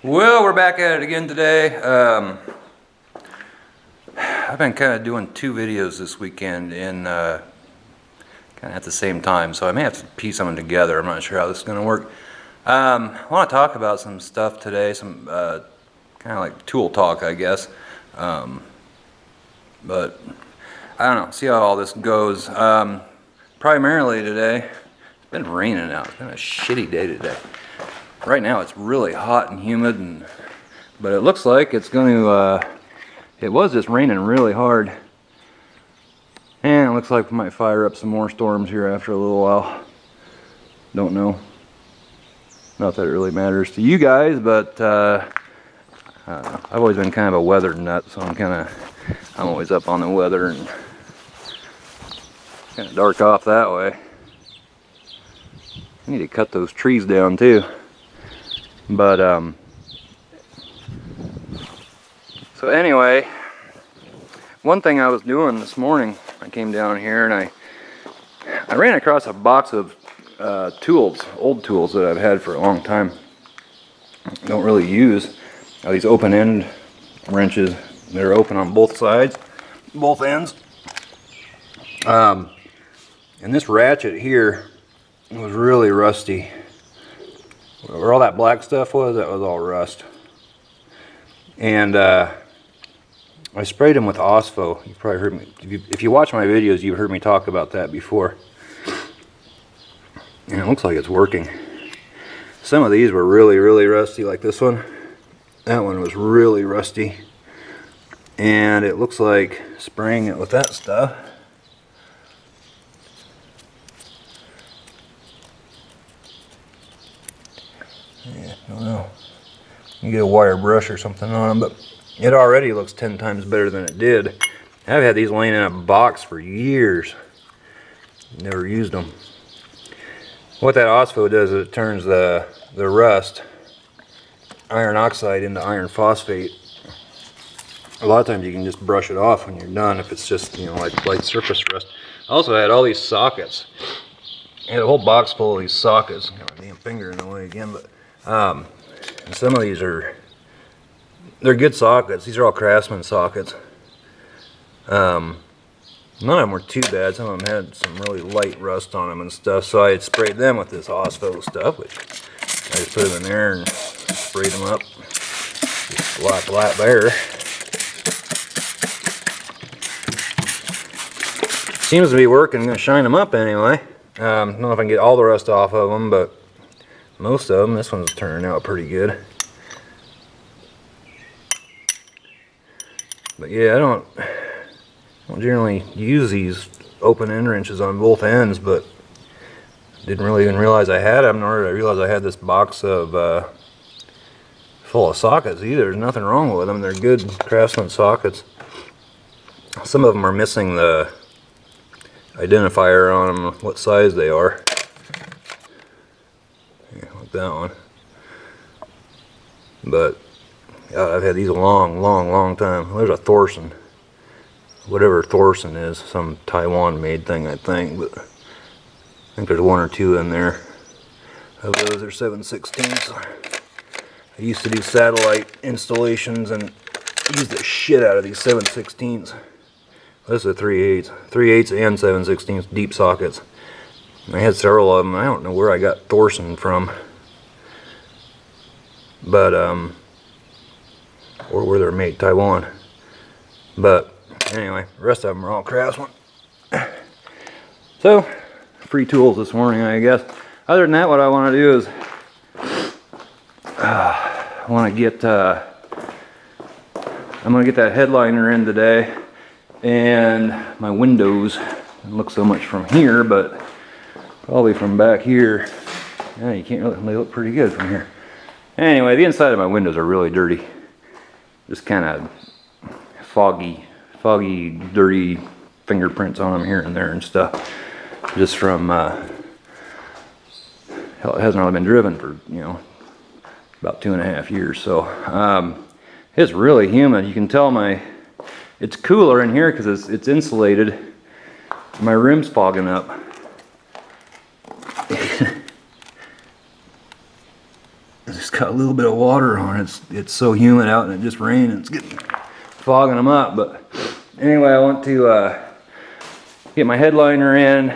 Well, we're back at it again today. I've been kind of doing two videos this weekend in kind of at the same time, so I may have to piece them together. I'm not sure how this is going to work. I want to talk about some stuff today, some kind of like tool talk, I guess. But I don't know, see how all this goes. Primarily today, it's been raining out. It's been a shitty day today. Right now it's really hot and humid, but it looks like it's going to, it was just raining really hard. And it looks like we might fire up some more storms here after a little while. Don't know. Not that it really matters to you guys, but I've always been kind of a weather nut, so I'm always up on the weather and kind of dark off that way. I need to cut those trees down too. But so anyway, one thing I was doing this morning, I came down here and I ran across a box of tools, old tools that I've had for a long time. Don't really use. These open end wrenches that are open on both sides, both ends. And this ratchet here was really rusty. Where all that black stuff was, that was all rust. And I sprayed them with Ospo. You probably heard me, if you watch my videos, you've heard me talk about that before. And it looks like it's working. Some of these were really, really rusty, like this one. That one was really rusty. And it looks like spraying it with that stuff. Yeah, I don't know. You get a wire brush or something on them, but it already looks 10 times better than it did. I've had these laying in a box for years. Never used them. What that Ospo does is it turns the rust, iron oxide, into iron phosphate. A lot of times you can just brush it off when you're done if it's just, you know, like light surface rust. I also had all these sockets. I had a whole box full of these sockets. Got my damn finger in the way again, but and some of these they're good sockets. These are all Craftsman sockets. None of them were too bad. Some of them had some really light rust on them and stuff, so I had sprayed them with this Ospo stuff, which I just put them in there and sprayed them up. Just a lot there. Seems to be working. I'm going to shine them up anyway. I don't know if I can get all the rust off of them, but most of them. This one's turning out pretty good. But yeah, I don't generally use these open end wrenches on both ends, but didn't really even realize I had them, nor did I realize I had this box of full of sockets either. There's nothing wrong with them. They're good Craftsman sockets. Some of them are missing the identifier on them, what size they are. Yeah, like that one. But God, I've had these a long time. There's a Thorson. Whatever Thorson is, some Taiwan made thing, I think, but I think there's one or two in there. Of those are 7/16. I used to do satellite installations and use the shit out of these 7/16. This is a 3/8. 3/8 and 7/16 deep sockets. I had several of them. I don't know where I got Thorson from, but or where they're made, Taiwan. But anyway, the rest of them are all Craftsman. So, free tools this morning, I guess. Other than that, what I want to do is I want to get I'm going to get that headliner in today, and my windows. It looks so much from here, but probably from back here, yeah, you can't really, they look pretty good from here. Anyway, the inside of my windows are really dirty. Just kind of foggy, dirty fingerprints on them here and there and stuff. Just from, hell, it hasn't really been driven for, you know, about 2.5 years. So, it's really humid. You can tell it's cooler in here because it's insulated. My rim's fogging up. It's got a little bit of water on it. It's so humid out and it just rained and it's getting fogging them up. But anyway, I want to get my headliner in,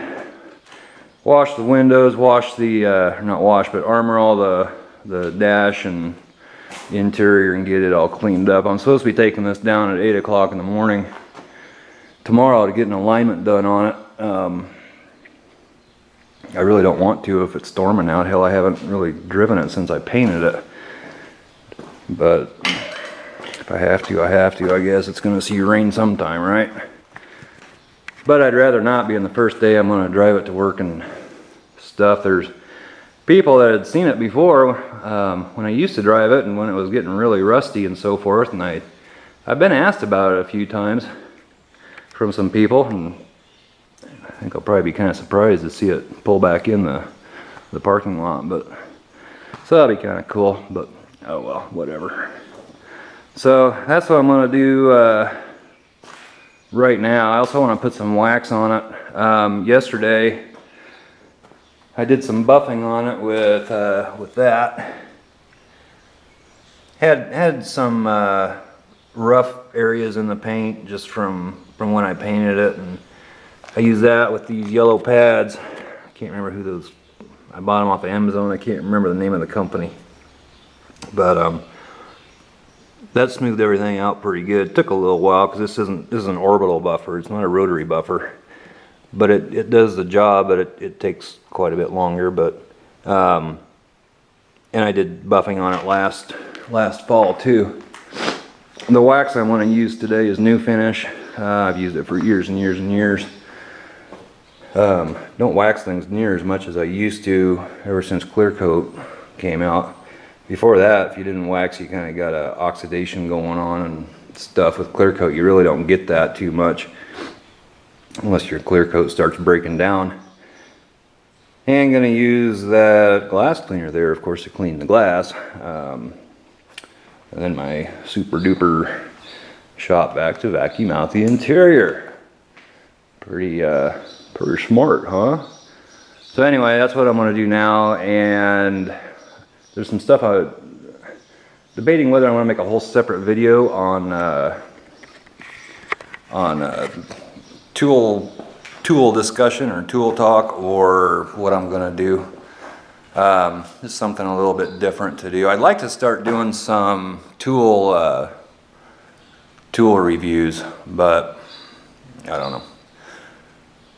wash the windows, wash the not wash but armor all the dash and the interior and get it all cleaned up. I'm supposed to be taking this down at 8 o'clock in the morning tomorrow to get an alignment done on it. I really don't want to if it's storming out. Hell, I haven't really driven it since I painted it. But if I have to, I have to. I guess it's going to see rain sometime, right? But I'd rather not, being the first day I'm going to drive it to work and stuff. There's people that had seen it before when I used to drive it and when it was getting really rusty and so forth. And I've been asked about it a few times from some people, and I think I'll probably be kind of surprised to see it pull back in the parking lot. But so that'll be kind of cool. But oh well, whatever. So that's what I'm going to do right now. I also want to put some wax on it. Yesterday I did some buffing on it with that. Had some rough areas in the paint just from when I painted it, and I used that with these yellow pads. I can't remember who those, I bought them off of Amazon. I can't remember the name of the company, but that smoothed everything out pretty good. It took a little while because this is an orbital buffer. It's not a rotary buffer, but it does the job, but it takes quite a bit longer. But and I did buffing on it last fall too. The wax I want to use today is New Finish. I've used it for years and years and years. Don't wax things near as much as I used to ever since clear coat came out. Before that, if you didn't wax, you kind of got a oxidation going on and stuff. With clear coat, you really don't get that too much unless your clear coat starts breaking down. And gonna use that glass cleaner there, of course, to clean the glass. And then my super duper shop vac to vacuum out the interior. Pretty smart, huh? So anyway, that's what I'm gonna do now. And there's some stuff I'm debating whether I want to make a whole separate video on tool discussion or tool talk, or what I'm gonna do. Just something a little bit different to do. I'd like to start doing some tool reviews, but I don't know.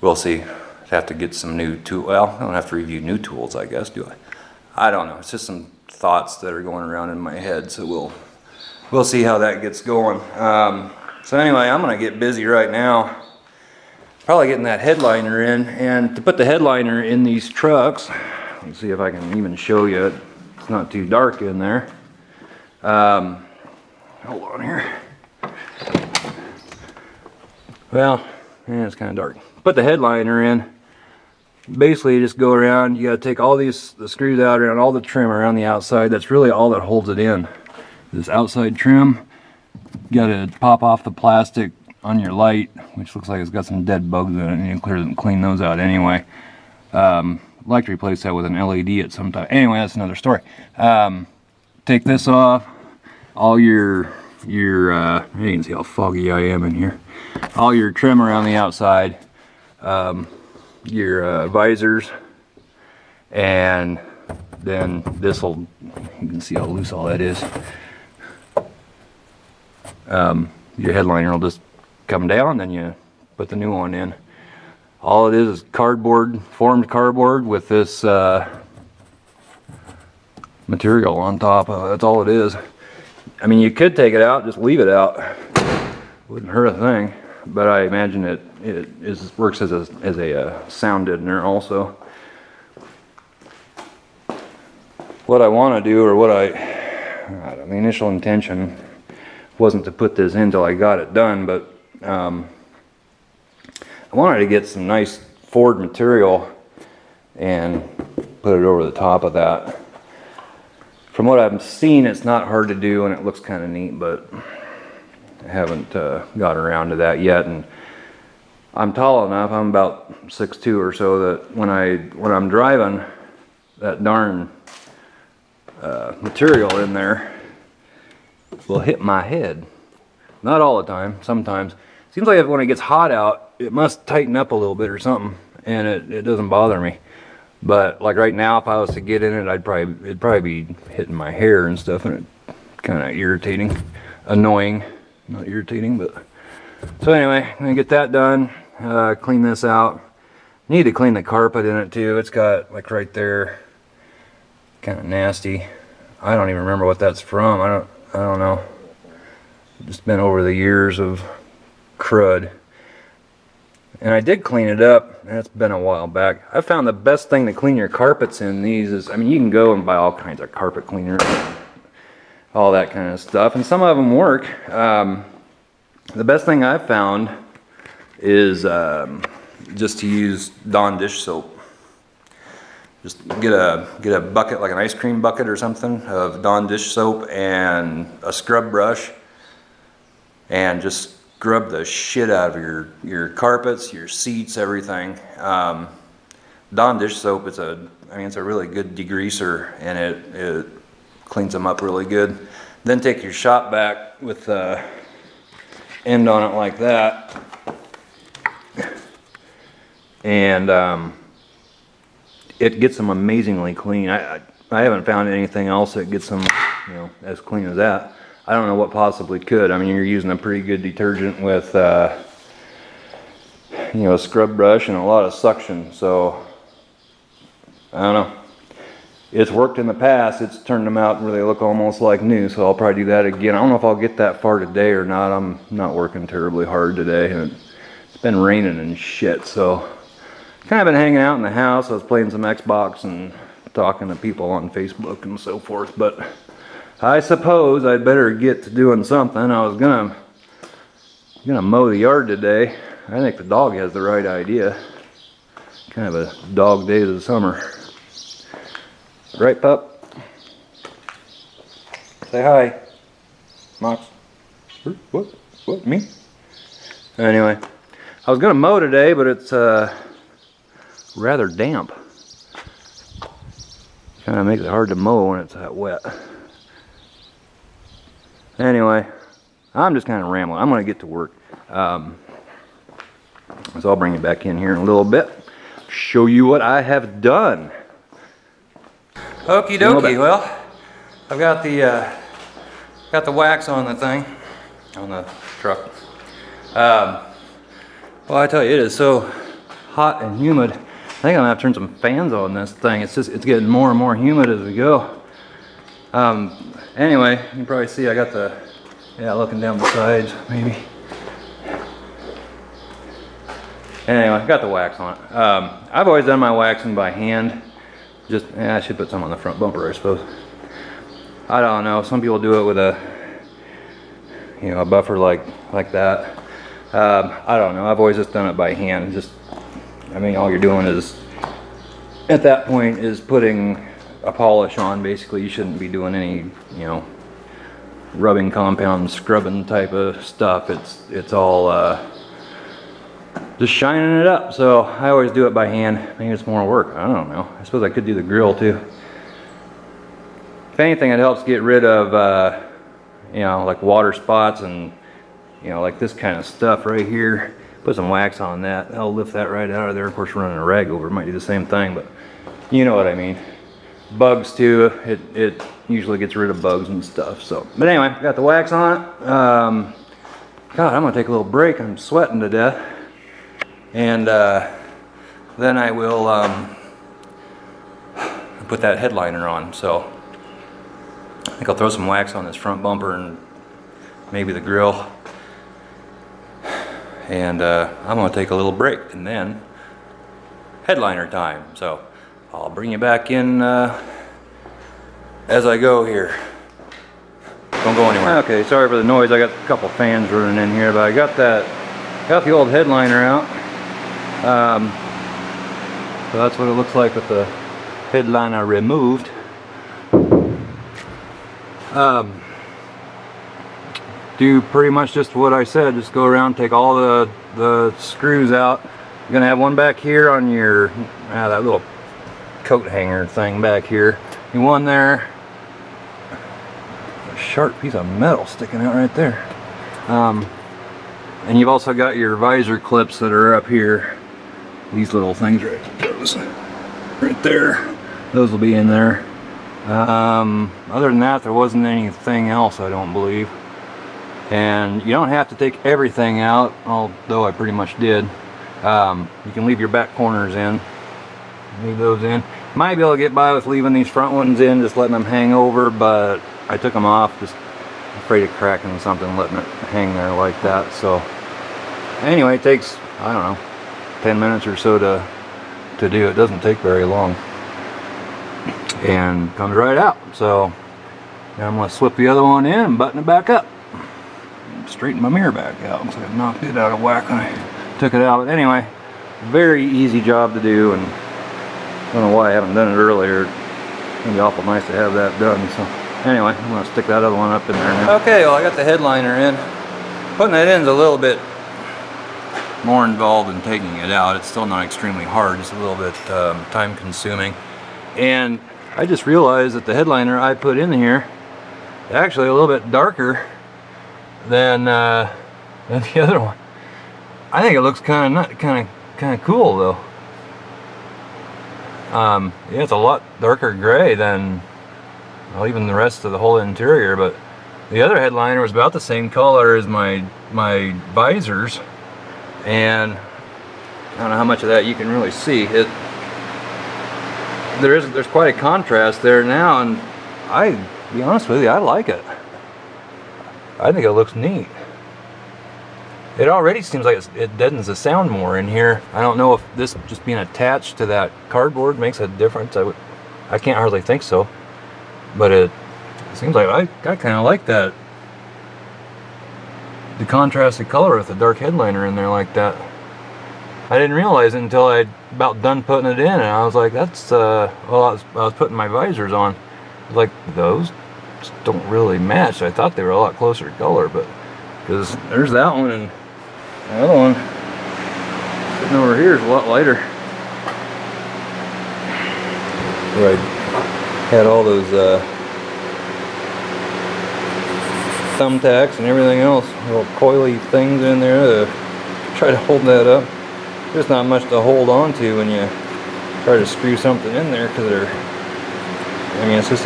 We'll see. I'd have to get some new tool. Well, I don't have to review new tools, I guess, do I? I don't know. It's just some thoughts that are going around in my head, so we'll see how that gets going. So anyway, I'm gonna get busy right now. Probably getting that headliner in, and to put the headliner in these trucks. Let's see if I can even show you. It's not too dark in there. Hold on here. Well, yeah, it's kind of dark. Put the headliner in. Basically, you just go around. You got to take all the screws out around all the trim around the outside. That's really all that holds it in. This outside trim. You got to pop off the plastic on your light, which looks like it's got some dead bugs in it, and you can clean those out anyway. Like to replace that with an LED at some time. Anyway, that's another story. Take this off. All your you can see how foggy I am in here. All your trim around the outside, your visors, and then this will, you can see how loose all that is. Your headliner will just come down, then you put the new one in. All it is cardboard, formed cardboard with this material on top of it. That's all it is. I mean, you could take it out, just leave it out. Wouldn't hurt a thing. But I imagine it works as a sound deadener also. What I want to do, or the initial intention wasn't to put this in until I got it done, but I wanted to get some nice Ford material and put it over the top of that. From what I've seen, it's not hard to do and it looks kind of neat, but I haven't got around to that yet. And I'm tall enough, I'm about 6'2" or so, that when I'm driving that darn material in there will hit my head. Not all the time, sometimes. Seems like when it gets hot out, it must tighten up a little bit or something, and it doesn't bother me. But like right now, if I was to get in it, it'd probably be hitting my hair and stuff, and it's kind of irritating, annoying, not irritating, but. So anyway, I'm gonna get that done, clean this out. Need to clean the carpet in it too. It's got like right there, kind of nasty. I don't even remember what that's from. I don't know. Just been over the years of crud. And I did clean it up. That's been a while back. I found the best thing to clean your carpets in these is, I mean, you can go and buy all kinds of carpet cleaners, and all that kind of stuff, and some of them work. The best thing I've found is just to use Dawn dish soap. Just get a bucket, like an ice cream bucket or something, of Dawn dish soap and a scrub brush, and just scrub the shit out of your carpets, your seats, everything. Dawn dish soap it's a really good degreaser, and it cleans them up really good. Then take your shop vac with the end on it like that, and it gets them amazingly clean. I haven't found anything else that gets them, you know, as clean as that. I don't know what possibly could. I mean, you're using a pretty good detergent with, you know, a scrub brush and a lot of suction. So, I don't know. It's worked in the past. It's turned them out where they look almost like new. So I'll probably do that again. I don't know if I'll get that far today or not. I'm not working terribly hard today, and it's been raining and shit. So, kind of been hanging out in the house. I was playing some Xbox and talking to people on Facebook and so forth, but I suppose I'd better get to doing something. I was gonna mow the yard today. I think the dog has the right idea. Kind of a dog day of the summer. Right, pup? Say hi. Mox. What? Me? Anyway, I was gonna mow today, but it's rather damp. Kind of makes it hard to mow when it's that wet. Anyway, I'm just kind of rambling. I'm going to get to work. So I'll bring you back in here in a little bit. Show you what I have done. Okie dokie. Well, I've got the wax on the thing, on the truck. Well, I tell you, it is so hot and humid. I think I'm gonna have to turn some fans on this thing. It's getting more and more humid as we go. Anyway, you can probably see I got looking down the sides, maybe. Anyway, I got the wax on it. I've always done my waxing by hand. I should put some on the front bumper, I suppose. I don't know. Some people do it with a buffer like that. I don't know. I've always just done it by hand. All you're doing is, at that point, is putting a polish on. Basically, you shouldn't be doing any, rubbing compound, scrubbing type of stuff. It's all just shining it up. So I always do it by hand. Maybe it's more work. I don't know. I suppose I could do the grill too. If anything, it helps get rid of, like water spots and, like this kind of stuff right here. Put some wax on that. I'll lift that right out of there. Of course, running a rag over it might do the same thing, but you know what I mean. Bugs too. It usually gets rid of bugs and stuff. So, but anyway, got the wax on it. God, I'm gonna take a little break. I'm sweating to death, and then I will put that headliner on. So I think I'll throw some wax on this front bumper and maybe the grill. And I'm going to take a little break and then headliner time. So I'll bring you back in as I go here. Don't go anywhere. Okay, sorry for the noise. I got a couple fans running in here, but I got the old headliner out. So that's what it looks like with the headliner removed. Do pretty much just what I said. Just go around, take all the screws out. You're gonna have one back here on your that little coat hanger thing back here. One there, sharp piece of metal sticking out right there. And you've also got your visor clips that are up here. These little things right there. Those will be in there. Other than that, there wasn't anything else, I don't believe. And you don't have to take everything out, although I pretty much did. You can leave your back corners in. Leave those in. Might be able to get by with leaving these front ones in, just letting them hang over, but I took them off, just afraid of cracking something, letting it hang there like that. So anyway, it takes, I don't know, 10 minutes or so to do. It doesn't take very long. And comes right out. So now I'm going to slip the other one in and button it back up. Straighten my mirror back out. Looks like I knocked it out of whack when I took it out. But anyway, very easy job to do, and I don't know why I haven't done it earlier. It'd be awful nice to have that done. So anyway, I'm going to stick that other one up in there now. Okay, well I got the headliner in. Putting that in is a little bit more involved than taking it out. It's still not extremely hard, just a little bit time consuming. And I just realized that the headliner I put in here is actually a little bit darker than the other one. I think it looks kind of cool though. Yeah, it's a lot darker gray than, well, even the rest of the whole interior. But the other headliner was about the same color as my visors, and I don't know how much of that you can really see. There's quite a contrast there now, and to be honest with you, I like it. I think it looks neat. It already seems like it deadens the sound more in here. I don't know if this just being attached to that cardboard makes a difference. I can't hardly think so, but it seems like I kind of like that, the contrasted color with the dark headliner in there like that. I didn't realize it until I about done putting it in, and I was like, that's well, I was putting my visors on. I was like, those just don't really match. I thought they were a lot closer color, but because there's that one, and the other one sitting over here is a lot lighter. Where I had all those thumbtacks and everything else, little coily things in there to try to hold that up. There's not much to hold on to when you try to screw something in there, because it's just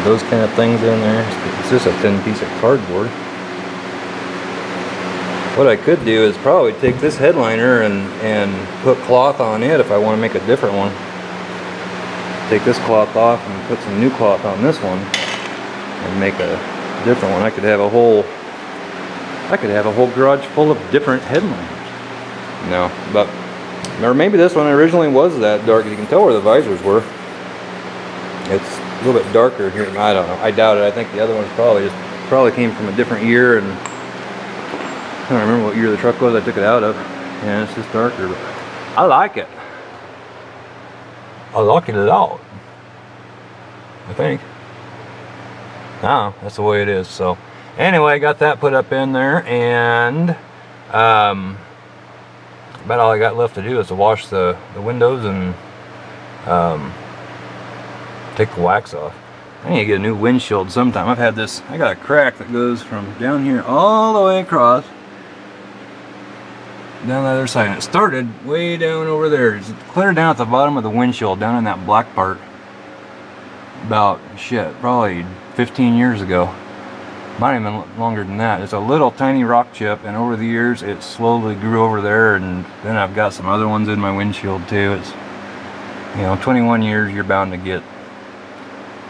those kind of things in there. It's just a thin piece of cardboard. What I could do is probably take this headliner and put cloth on it if I want to make a different one. Take this cloth off and put some new cloth on this one and make a different one. I could have a whole garage full of different headliners. No, but, or maybe this one originally was that dark. You can tell where the visors were. It's a little bit darker here. I don't know. I doubt it. I think the other one's probably came from a different year, and I don't remember what year the truck was I took it out of. And it's just darker, but I like it. I like it a lot, I think. I don't know. That's the way it is. So anyway, I got that put up in there, and about all I got left to do is to wash the windows and take the wax off. I need to get a new windshield sometime. I've had this, I got a crack that goes from down here all the way across down the other side, and it started way down over there. It's clear down at the bottom of the windshield, down in that black part, about probably 15 years ago. Might even longer than that. It's a little tiny rock chip, and over the years it slowly grew over there, and then I've got some other ones in my windshield too. It's, 21 years, you're bound to get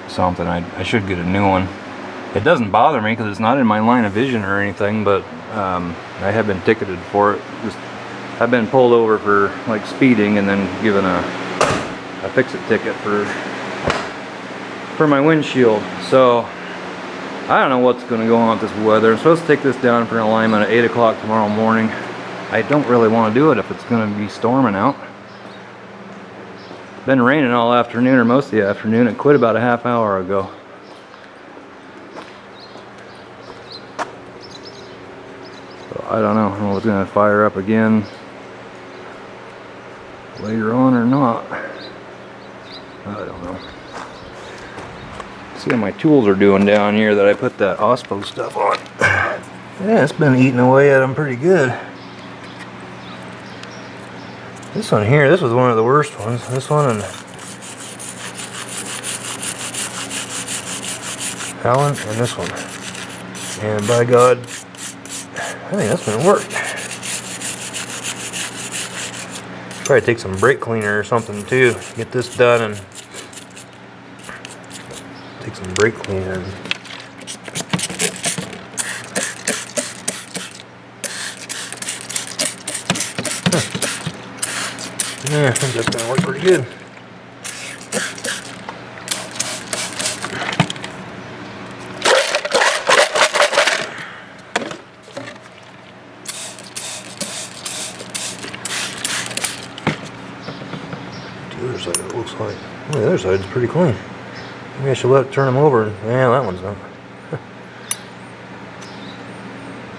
something. I should get a new one. It doesn't bother me because it's not in my line of vision or anything, but I have been ticketed for it. I've been pulled over for like speeding and then given a fix-it ticket for my windshield. So I don't know what's going to go on with this weather. I'm supposed to take this down for an alignment at 8 o'clock tomorrow morning. I don't really want to do it if it's going to be storming out. It's been raining all afternoon, or most of the afternoon. It quit about a half hour ago. So I don't know if it's going to fire up again later on or not. I don't know. See how my tools are doing down here that I put that OSPO stuff on. Yeah, it's been eating away at them pretty good. This one here, this was one of the worst ones. This one and Allen and this one. And by God, I think that's gonna work. Probably take some brake cleaner or something too. Get this done and take some brake cleaner. Yeah, I think that's gonna work pretty good. The other side, it looks like. Oh, the other side's pretty clean. Maybe I should turn them over. Yeah, that one's not.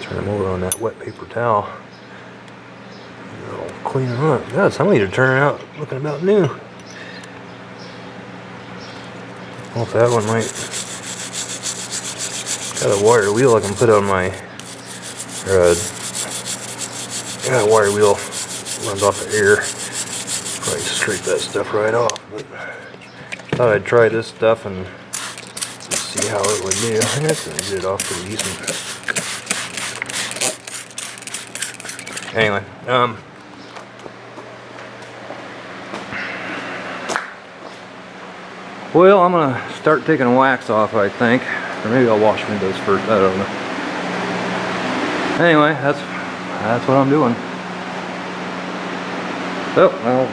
Turn them over on that wet paper towel. I'll clean them up. God, some of these are turning out looking about new. Well, if that one might. Got a wire wheel I can put on my. Got a wire wheel runs off the air. Probably scrape that stuff right off. But thought I'd try this stuff and see how it would do. I think that's gonna get it off pretty decent. Anyway, well, I'm gonna start taking wax off, I think, or maybe I'll wash windows first. I don't know. Anyway, that's what I'm doing. So I'll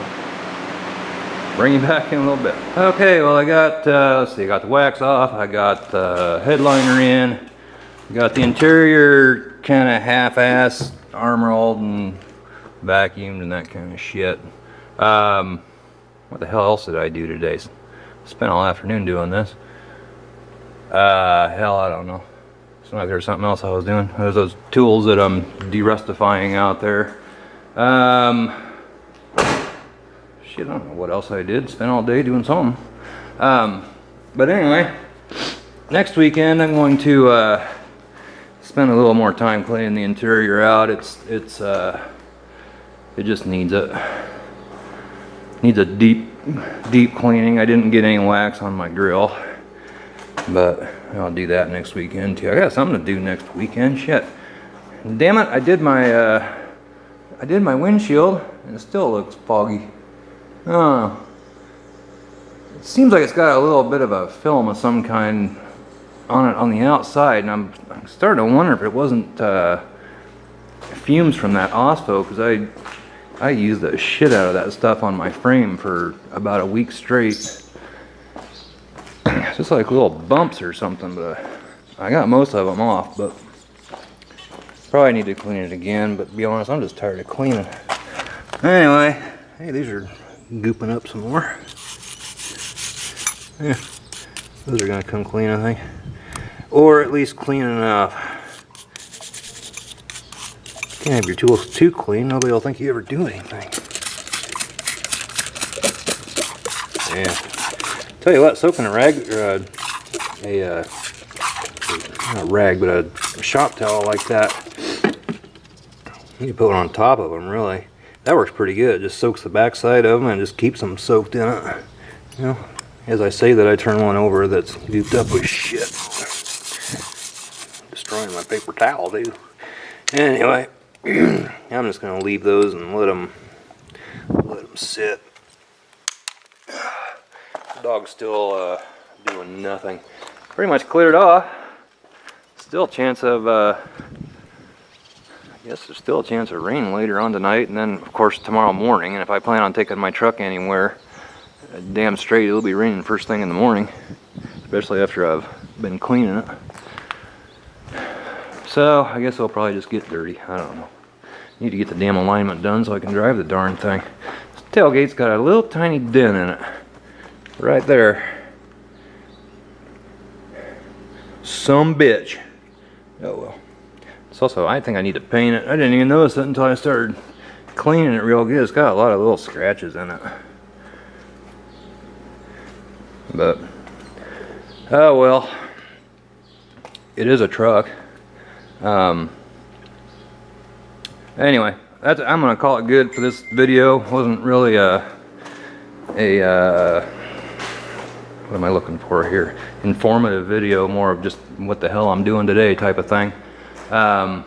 bring you back in a little bit. Okay, well I got let's see, I got the wax off. I got the headliner in. Got the interior kind of half-assed, armor-rolled and vacuumed and that kind of shit. What the hell else did I do today? Spent all afternoon doing this. Hell, I don't know. It's not like there's something else I was doing. There's those tools that I'm derustifying out there. Shit, I don't know what else I did. Spent all day doing something. But anyway, next weekend I'm going to spend a little more time cleaning the interior out. It just needs a deep cleaning. I didn't get any wax on my grill, but I'll do that next weekend too. I got something to do next weekend. Shit, damn it! I did my windshield and it still looks foggy. Oh, it seems like it's got a little bit of a film of some kind on it on the outside, and I'm starting to wonder if it wasn't fumes from that OSPO, because I used the shit out of that stuff on my frame for about a week straight. It's just like little bumps or something, but I got most of them off, but probably need to clean it again. But to be honest, I'm just tired of cleaning. Anyway, hey, these are gooping up some more. Yeah, those are gonna come clean, I think, or at least clean enough. Can't have your tools too clean. Nobody will think you ever do anything. Yeah. Tell you what, soaking a rag, or not a rag, but a shop towel like that, you can put it on top of them, really. That works pretty good. It just soaks the backside of them and just keeps them soaked in it. You know, as I say that, I turn one over that's gooped up with shit. Destroying my paper towel, too. Anyway, I'm just gonna leave those and let them sit. The dog's still doing nothing. Pretty much cleared off. Still a chance of I guess there's still a chance of rain later on tonight, and then of course tomorrow morning. And if I plan on taking my truck anywhere, damn straight it'll be raining first thing in the morning, especially after I've been cleaning it. So I guess I'll probably just get dirty. I don't know. Need to get the damn alignment done so I can drive the darn thing. This tailgate's got a little tiny dent in it. Right there. Some bitch. Oh well. It's also, I think I need to paint it. I didn't even notice it until I started cleaning it real good. It's got a lot of little scratches in it. But Oh well, it is a truck. Anyway, I'm gonna call it good for this video. Wasn't really what am I looking for here? Informative video, more of just what the hell I'm doing today type of thing. Yeah,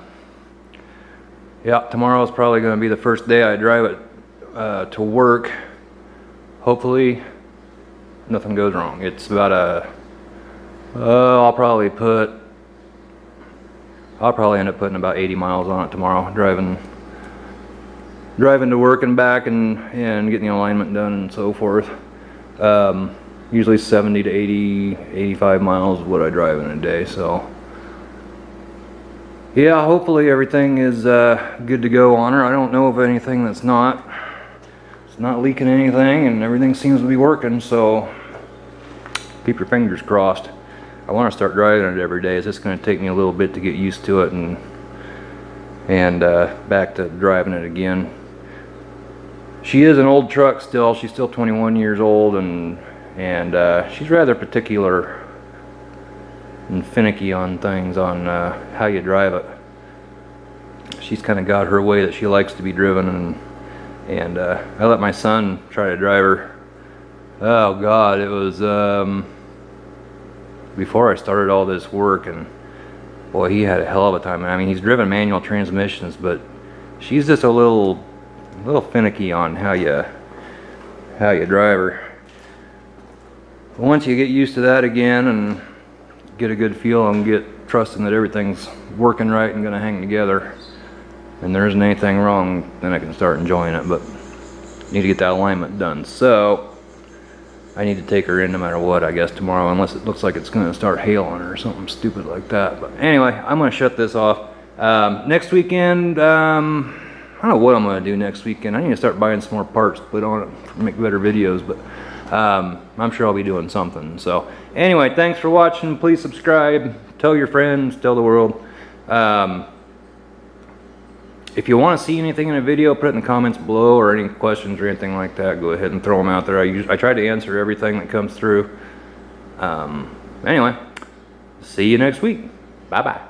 tomorrow is probably going to be the first day I drive it to work. Hopefully nothing goes wrong. It's about I'll probably end up putting about 80 miles on it tomorrow, driving to work and back, and getting the alignment done and so forth. Usually 70 to 80, 85 miles is what I drive in a day. So yeah, hopefully everything is good to go on her. I don't know of anything that's not. It's not leaking anything, and everything seems to be working, so keep your fingers crossed. I want to start driving it every day. It's just going to take me a little bit to get used to it and back to driving it again. She is an old truck still. She's still 21 years old, and she's rather particular and finicky on things, on how you drive it. She's kind of got her way that she likes to be driven, and I let my son try to drive her. Oh God, it was before I started all this work, and boy, he had a hell of a time. I mean, he's driven manual transmissions, but she's just a little finicky on how you drive her. But once you get used to that again and get a good feel and get trusting that everything's working right and gonna hang together and there isn't anything wrong, then I can start enjoying it. But need to get that alignment done, so I need to take her in no matter what, I guess, tomorrow, unless it looks like it's gonna start hailing or something stupid like that. But anyway, I'm gonna shut this off. Next weekend, I don't know what I'm gonna do next weekend. I need to start buying some more parts to put on it to make better videos, but I'm sure I'll be doing something. So anyway, thanks for watching. Please subscribe, tell your friends, tell the world. If you want to see anything in a video, put it in the comments below, or any questions or anything like that, go ahead and throw them out there. I try to answer everything that comes through. Anyway, see you next week. Bye bye.